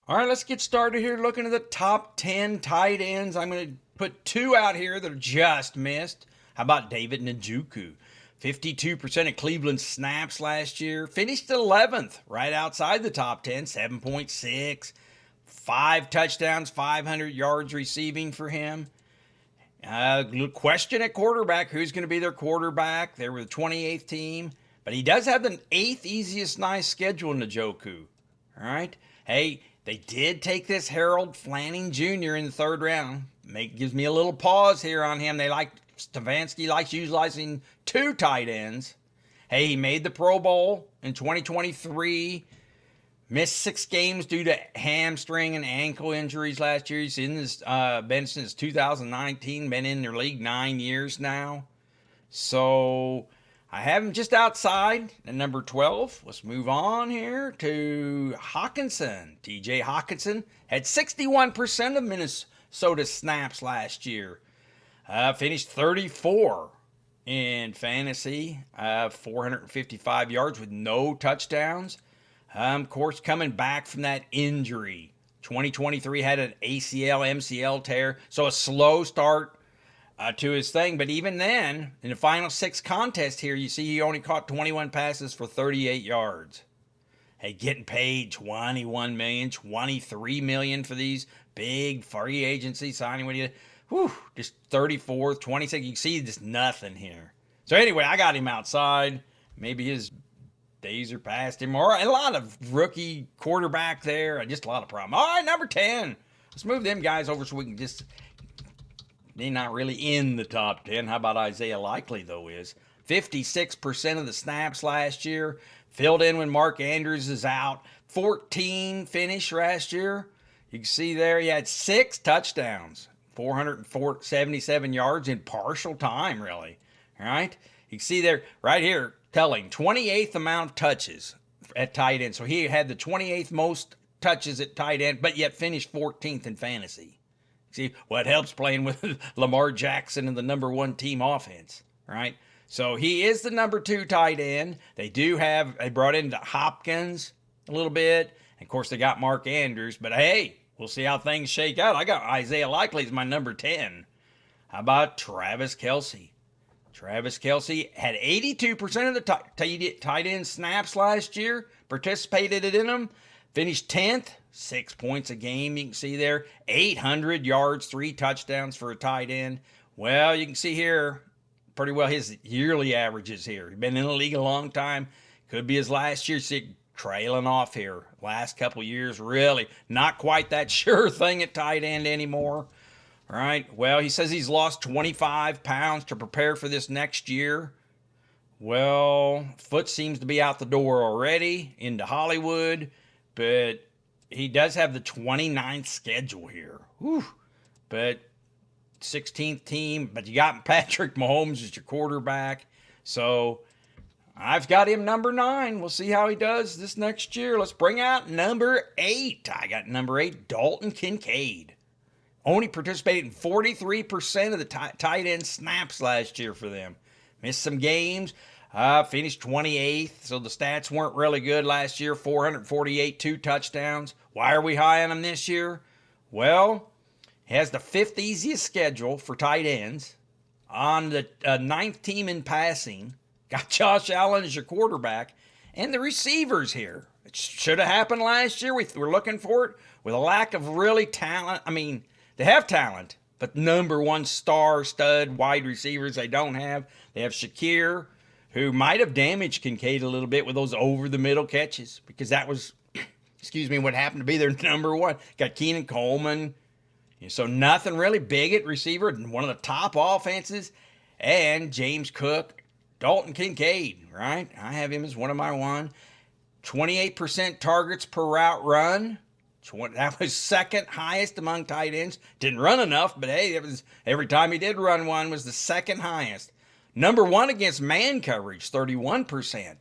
All right, let's get started here looking at the top 10 tight ends. I'm going to put two out here that are just missed. How about David Njoku? 52% of Cleveland snaps last year. Finished 11th, right outside the top 10, 7.6. Five touchdowns, 500 yards receiving for him. Question at quarterback. Who's going to be their quarterback? They were the 28th team. But he does have the 8th easiest nice schedule in Njoku. All right. Hey, they did take this Harold Flanning Jr. in the third round. Gives me a little pause here on him. Stefanski likes utilizing two tight ends. Hey, he made the Pro Bowl in 2023. Missed 6 games due to hamstring and ankle injuries last year. He's been since 2019. Been in their league 9 years now. So I have him just outside at number 12. Let's move on here to Hockenson. TJ Hockenson had 61% of Minnesota snaps last year. Finished 34 in fantasy, 455 yards with no touchdowns. Of course, coming back from that injury. 2023 had an ACL, MCL tear, so a slow start to his thing. But even then, in the final 6 contests here, you see he only caught 21 passes for 38 yards. Hey, getting paid $21 million, $23 million for these big free agency signing. What do you? Whew, just 34th, 26th. You can see just nothing here. So anyway, I got him outside. Maybe his days are past him, or a lot of rookie quarterback there. Just a lot of problem. All right, number 10. Let's move them guys over so we can just. They're not really in the top 10. How about Isaiah Likely, though, is 56% of the snaps last year. Filled in when Mark Andrews is out. 14 finish last year. You can see there he had 6 touchdowns, 477 yards in partial time, really. All right. You can see there, right here, telling 28th amount of touches at tight end. So he had the 28th most touches at tight end, but yet finished 14th in fantasy. See, what helps playing with Lamar Jackson and the number 1 team offense, right? So he is the number 2 tight end. They brought in Hopkins a little bit. And of course, they got Mark Andrews. But hey, we'll see how things shake out. I got Isaiah Likely as my number 10. How about Travis Kelce? Travis Kelce had 82% of the tight end snaps last year, participated in them, finished 10th, 6 points a game. You can see there, 800 yards, 3 touchdowns for a tight end. Well, you can see here pretty well his yearly averages here. He's been in the league a long time. Could be his last year. See, trailing off here. Last couple years, really not quite that sure thing at tight end anymore. All right. Well, he says he's lost 25 pounds to prepare for this next year. Well, foot seems to be out the door already into Hollywood, but he does have the 29th schedule here. Whew. But 16th team, but you got Patrick Mahomes as your quarterback. So I've got him number 9. We'll see how he does this next year. Let's bring out number 8. I got number 8, Dalton Kincaid. Only participated in 43% of the tight end snaps last year for them. Missed some games. Finished 28th, so the stats weren't really good last year. 448, 2 touchdowns. Why are we high on him this year? Well, he has the 5th easiest schedule for tight ends. On the 9th team in passing. Got Josh Allen as your quarterback. And the receivers here. It should have happened last year. We're looking for it. With a lack of really talent. I mean, they have talent, but number 1 star stud wide receivers they don't have. They have Shakir, who might have damaged Kincaid a little bit with those over the middle catches, because that was, what happened to be their number 1. Got Keenan Coleman. So nothing really big at receiver. One of the top offenses. And James Cook, Dalton Kincaid, right? I have him as one of my 1. 28% targets per route run. That was 2nd highest among tight ends. Didn't run enough, but hey, it was every time he did run one was the 2nd highest. Number 1 against man coverage, 31%.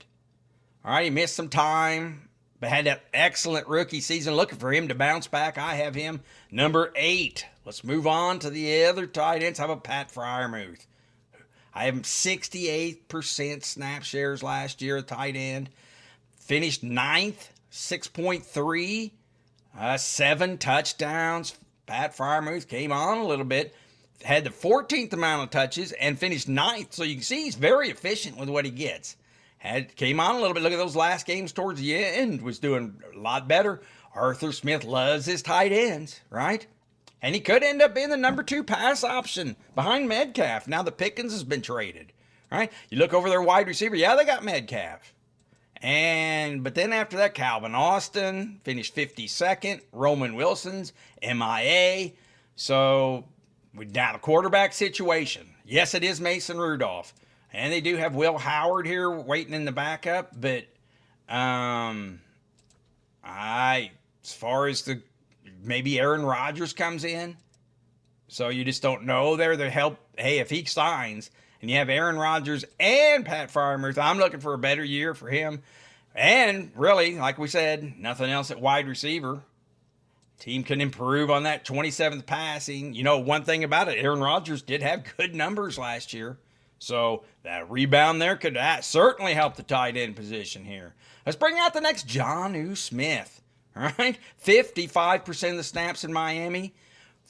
All right, he missed some time, but had that excellent rookie season. Looking for him to bounce back. I have him number 8. Let's move on to the other tight ends. How about Pat Freiermuth? I have him 68% snap shares last year at tight end. Finished 9th, 6.3. 7 touchdowns. Pat Freiermuth came on a little bit, had the 14th amount of touches, and finished 9th. So you can see he's very efficient with what he gets. Came on a little bit. Look at those last games towards the end. Was doing a lot better. Arthur Smith loves his tight ends, right? And he could end up being the number 2 pass option behind Metcalf now that Pickens has been traded, right? You look over their wide receiver. Yeah, they got Metcalf. But then after that, Calvin Austin finished 52nd. Roman Wilson's MIA. So now the quarterback situation. Yes, it is Mason Rudolph. And they do have Will Howard here waiting in the backup. But as far as maybe Aaron Rodgers comes in. So you just don't know there. The help. Hey, if he signs and you have Aaron Rodgers and Pat Freiermuth, I'm looking for a better year for him. And really, like we said, nothing else at wide receiver. Team can improve on that 27th passing. You know, one thing about it, Aaron Rodgers did have good numbers last year. So that rebound there could certainly help the tight end position here. Let's bring out the next Jonnu Smith. All right, 55% of the snaps in Miami.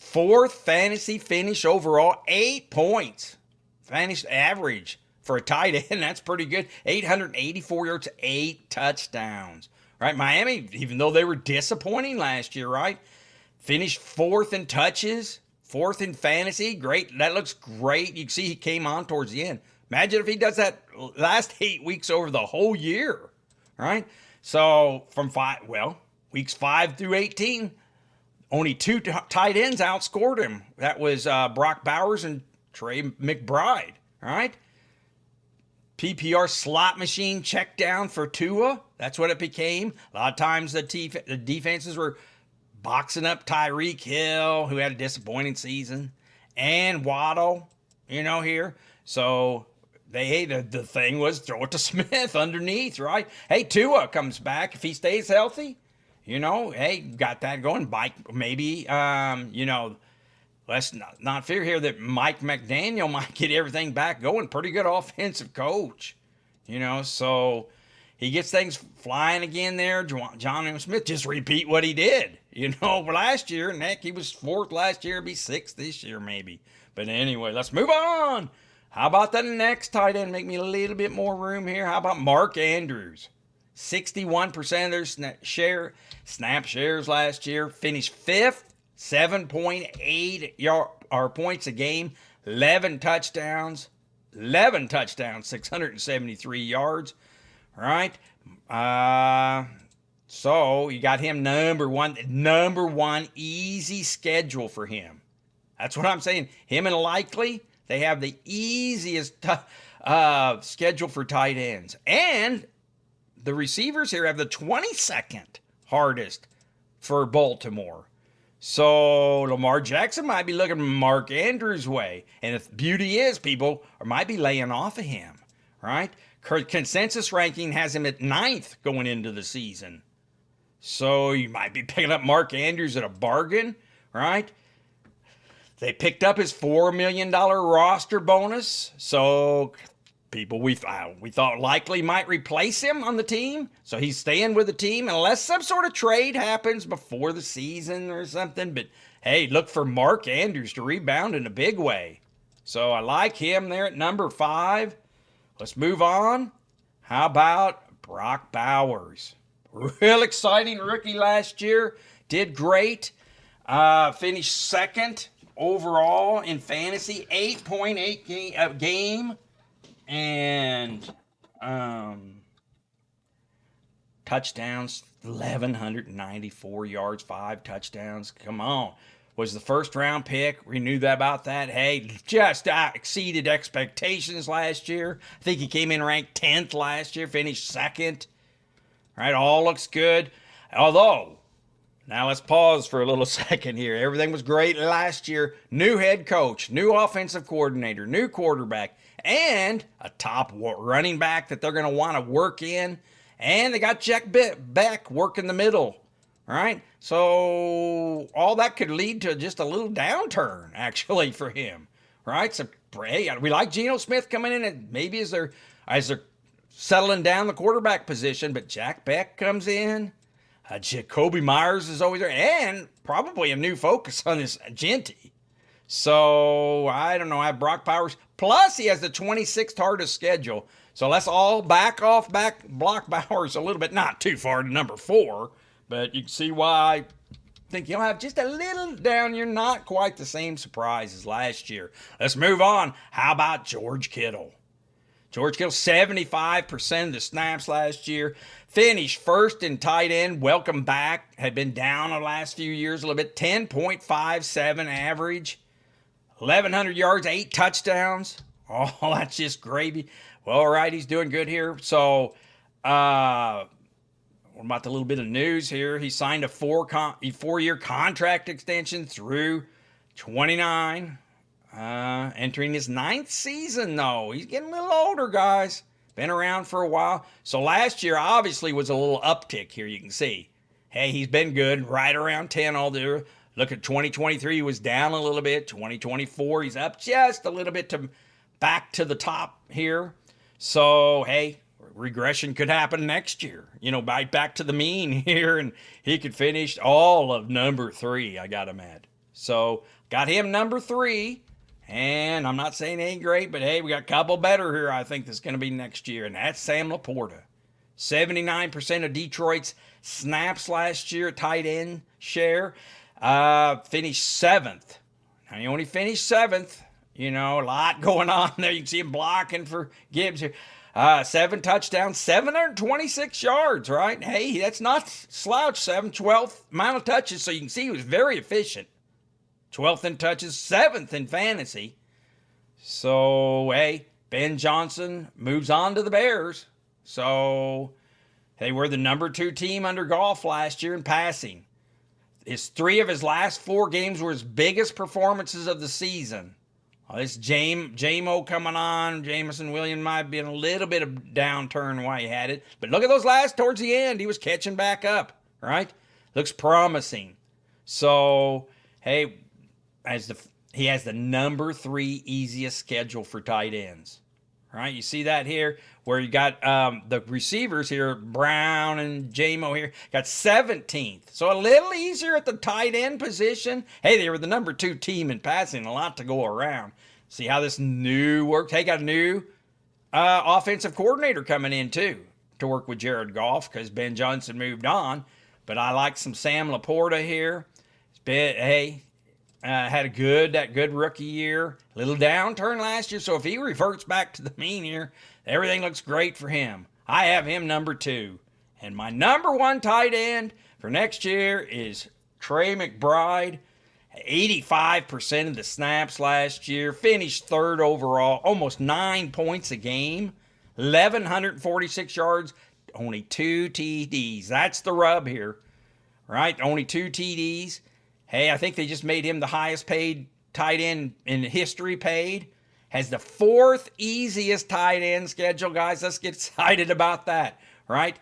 4th fantasy finish overall, 8 points. Finished average for a tight end. That's pretty good. 884 yards, 8 touchdowns. Right, Miami, even though they were disappointing last year, right? Finished 4th in touches, 4th in fantasy. Great. That looks great. You can see he came on towards the end. Imagine if he does that last 8 weeks over the whole year, right? So from weeks 5 through 18, only 2 tight ends outscored him. That was Brock Bowers and Trey McBride, right? PPR slot machine check down for Tua. That's what it became. A lot of times the defenses were boxing up Tyreek Hill, who had a disappointing season, and Waddle, here. So the thing was throw it to Smith underneath, right? Hey, Tua comes back. If he stays healthy, got that going. Maybe, let's not fear here that Mike McDaniel might get everything back going. Pretty good offensive coach, so he gets things flying again there. Jonnu Smith, just repeat what he did, last year. And heck, he was 4th last year, be 6th this year maybe. But anyway, let's move on. How about the next tight end? Make me a little bit more room here. How about Mark Andrews? 61% of their snap shares last year. Finished 5th. 7.8 points a game, 11 touchdowns, 673 yards, right? So you got him number one easy schedule for him. That's what I'm saying. Him and Likely, they have the easiest schedule for tight ends. And the receivers here have the 22nd hardest for Baltimore. So Lamar Jackson might be looking Mark Andrews' way. And the beauty is people might be laying off of him, right? Consensus ranking has him at 9th going into the season. So you might be picking up Mark Andrews at a bargain, right? They picked up his $4 million roster bonus. So people we thought Likely might replace him on the team. So he's staying with the team unless some sort of trade happens before the season or something. But hey, look for Mark Andrews to rebound in a big way. So I like him there at number 5. Let's move on. How about Brock Bowers? Real exciting rookie last year. Did great. Finished 2nd overall in fantasy. 8.8 game. And touchdowns, 1,194 yards, 5 touchdowns. Come on. Was the first round pick. We knew that about that. Hey, just exceeded expectations last year. I think he came in ranked 10th last year, finished 2nd. Right, all looks good. Although, now let's pause for a little second here. Everything was great last year. New head coach, new offensive coordinator, new quarterback, and a top running back that they're going to want to work in. And they got Jack Beck working the middle. All right. So all that could lead to just a little downturn, actually, for him. Right. So, hey, we like Geno Smith coming in and maybe as they're settling down the quarterback position, but Jack Beck comes in. Jacoby Myers is always there, and probably a new focus on this Genty. So I don't know. I have Brock Powers. Plus, he has the 26th hardest schedule. So let's all back block Bowers a little bit. Not too far to number 4, but you can see why I think you'll have just a little down. You're not quite the same surprise as last year. Let's move on. How about George Kittle? George Kittle, 75% of the snaps last year. Finished first in tight end. Welcome back. Had been down the last few years a little bit. 10.57 average. 1,100 yards, 8 touchdowns. Oh, that's just gravy. Well, all right, he's doing good here. So, what about the little bit of news here? He signed a 4-year contract extension through 29. Entering his 9th season, though. He's getting a little older, guys. Been around for a while. So last year, obviously, was a little uptick here, you can see. Hey, he's been good, right around 10 all the. Look at 2023, he was down a little bit. 2024, he's up just a little bit to back to the top here. So, hey, regression could happen next year. Back to the mean here, and he could finish all of number 3, I got him at. So, got him number 3, and I'm not saying he ain't great, but hey, we got a couple better here I think that's going to be next year, and that's Sam Laporta. 79% of Detroit's snaps last year, tight end share. Finished 7th. Now, he only finished 7th. A lot going on there. You can see him blocking for Gibbs here. 7 touchdowns, 726 yards, right? Hey, that's not slouch. 12th amount of touches, so you can see he was very efficient. 12th in touches, 7th in fantasy. So, hey, Ben Johnson moves on to the Bears. So, they were the number 2 team under Goff last year in passing. 3 of his last 4 games were his biggest performances of the season. This J-Mo coming on. Jameson Williams might be in a little bit of downturn while he had it. But look at those last towards the end. He was catching back up, right? Looks promising. So, hey, he has the number 3 easiest schedule for tight ends. Right, you see that here where you got the receivers here, Brown and J-Mo here, got 17th. So a little easier at the tight end position. Hey, they were the number 2 team in passing, a lot to go around. See how this new works? They got a new offensive coordinator coming in too to work with Jared Goff because Ben Johnson moved on. But I like some Sam Laporta here. Had that good rookie year. A little downturn last year. So if he reverts back to the mean here, everything looks great for him. I have him number 2. And my number 1 tight end for next year is Trey McBride. 85% of the snaps last year. Finished 3rd overall. Almost 9 points a game. 1,146 yards. Only 2 TDs. That's the rub here. Right? Only 2 TDs. Hey, I think they just made him the highest paid tight end in history paid. Has the 4th easiest tight end schedule, guys. Let's get excited about that, right?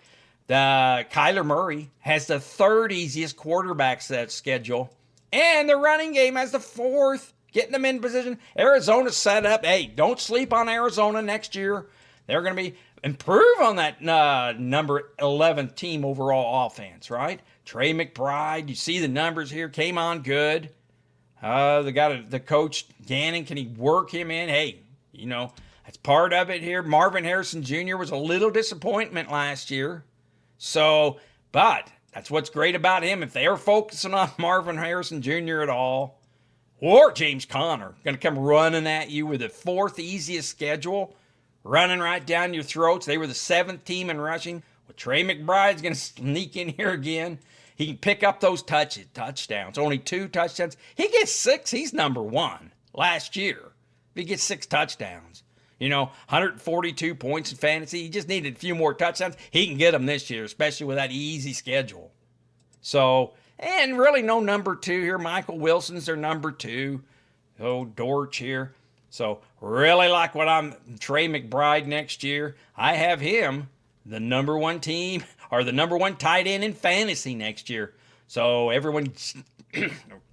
The Kyler Murray has the 3rd easiest quarterback set schedule. And the running game has the 4th, getting them in position. Arizona's set up. Hey, don't sleep on Arizona next year. They're going to improve on that number 11th team overall offense, right? Trey McBride, you see the numbers here, came on good. They got the coach, Gannon, can he work him in? Hey, that's part of it here. Marvin Harrison Jr. was a little disappointment last year. So, but that's what's great about him. If they are focusing on Marvin Harrison Jr. at all, or James Conner, going to come running at you with the 4th easiest schedule, running right down your throats. They were the 7th team in rushing. Well, Trey McBride's going to sneak in here again. He can pick up those touchdowns. Only 2 touchdowns. He gets 6. He's number 1 last year. He gets 6 touchdowns. 142 points in fantasy. He just needed a few more touchdowns. He can get them this year, especially with that easy schedule. So, and really no number 2 here. Michael Wilson's their number 2. Oh, Dortch here. So, really like Trey McBride next year. I have him the number 1 team, or the number 1 tight end in fantasy next year. So everyone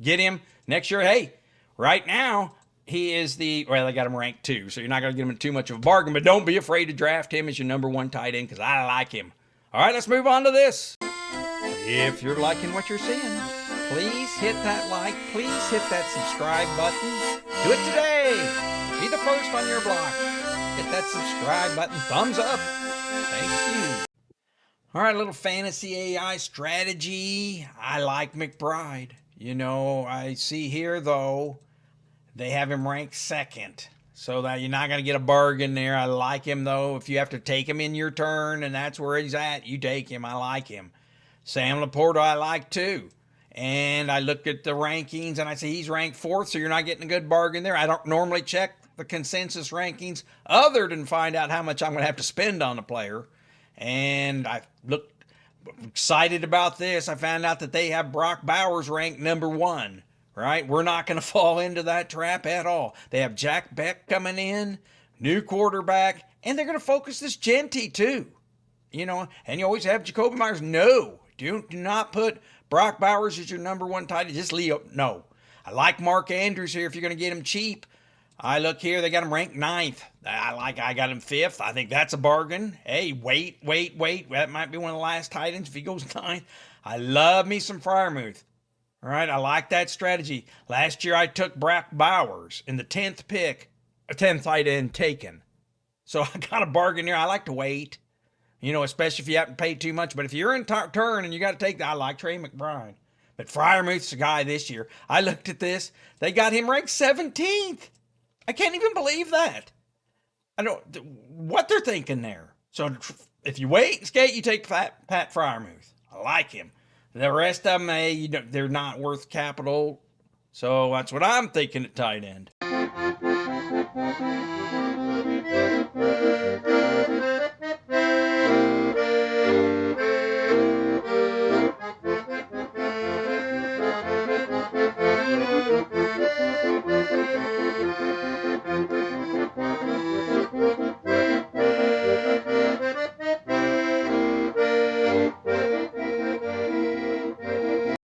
get him next year. Hey, right now, he is they got him ranked 2, so you're not going to get him too much of a bargain, but don't be afraid to draft him as your number 1 tight end because I like him. All right, let's move on to this. If you're liking what you're seeing, please hit that like, please hit that subscribe button. Do it today. Be the first on your block. Hit that subscribe button, thumbs up. Thank you. All right, a little fantasy AI strategy. I like McBride. You know, I see here though, they have him ranked second. So that you're not going to get a bargain there. I like him though. If you have to take him in your turn and that's where he's at, you take him. I like him. Sam Laporta I like too. And I looked at the rankings and I see he's ranked fourth, so you're not getting a good bargain there. I don't normally check the consensus rankings other than find out how much I'm going to have to spend on a player. And I looked excited about this. I found out that they have Brock Bowers ranked number 1. Right? We're not going to fall into that trap at all. They have Jack Beck coming in, new quarterback, and they're going to focus this Genty too. You know, and you always have Jacoby Myers. No, do not put Brock Bowers as your number 1 tight end. Just Leo. No. I like Mark Andrews here if you're going to get him cheap. I look here, they got him ranked 9th. I got him 5th. I think that's a bargain. Hey, wait. That might be one of the last tight ends if he goes 9th. I love me some Freiermuth. All right, I like that strategy. Last year I took Brock Bowers in the 10th pick, a 10th tight end taken. So I got a bargain here. I like to wait, you know, especially if you haven't paid too much. But if you're in turn and you got to take that, I like Trey McBride. But Freiermuth's the guy this year. I looked at this. They got him ranked 17th. I can't even believe that. I don't what they're thinking there. So if you wait and skate, you take Pat Freiermuth. I like him. The rest of them, they're not worth capital. So that's what I'm thinking at tight end.